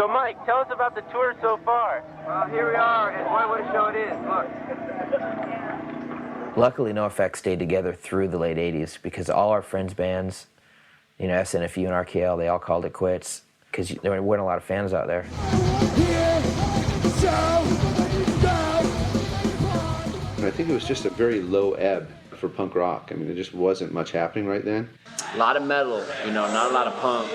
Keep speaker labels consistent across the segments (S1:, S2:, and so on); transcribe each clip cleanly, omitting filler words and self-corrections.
S1: So, Mike, tell us about the tour so far.
S2: Well, here we are, and boy, what a show it is. Look.
S3: Luckily, Nofx stayed together through the late 80s because all our friends' bands, you know, SNFU and RKL, they all called it quits because there weren't a lot of fans out there.
S4: I think it was just a very low ebb for punk rock. I mean, there just wasn't much happening right then.
S5: A lot of metal, you know, not a lot of punk.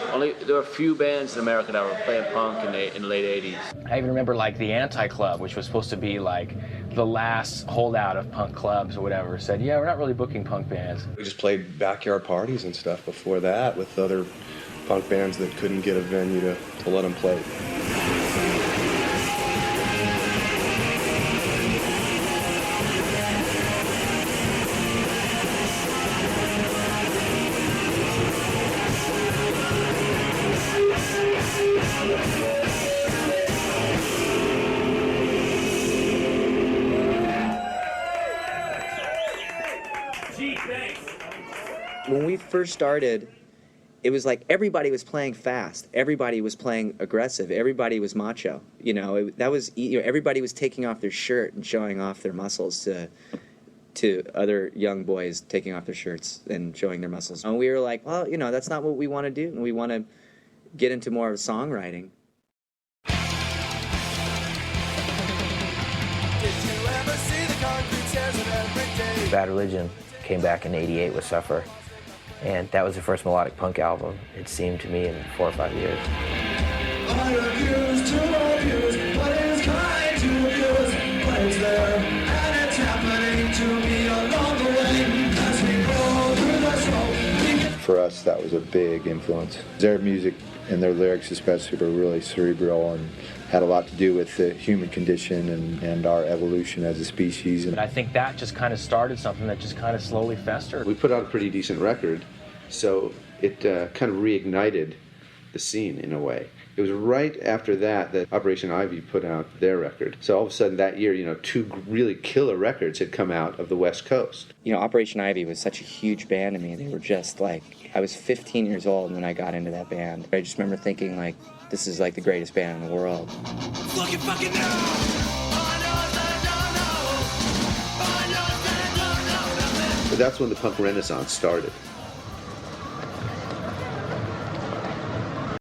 S5: There were a few bands in America that were playing punk in the late 80s.
S6: I even remember like the Anti-Club, which was supposed to be like the last holdout of punk clubs or whatever, said, yeah, we're not really booking punk bands.
S7: We just played backyard parties and stuff before that with other punk bands that couldn't get a venue to let them play.
S8: When we first started, it was like everybody was playing fast, everybody was playing aggressive, everybody was macho. You know, everybody was taking off their shirt and showing off their muscles to other young boys taking off their shirts and showing their muscles. And we were like, well, you know, that's not what we want to do, and we want to get into more of songwriting.
S3: Bad Religion came back in '88 with Suffer, and that was the first melodic punk album, it seemed to me, in 4 or 5 years.
S9: I refuse to abuse what is kind to abuse, what is there, and it's happening to me along the way as we go through the smoke.
S10: For us, that was a big influence. Their music and their lyrics especially were really cerebral and had a lot to do with the human condition and our evolution as a species.
S6: But I think that just kind of started something that just kind of slowly festered.
S4: We put out a pretty decent record, so it kind of reignited the scene in a way. It was right after that that Operation Ivy put out their record. So all of a sudden that year, you know, 2 really killer records had come out of the West Coast.
S8: You know, Operation Ivy was such a huge band to me. They were just like, I was 15 years old when I got into that band. I just remember thinking, like, this is like the greatest band in the world.
S4: But that's when the punk renaissance started.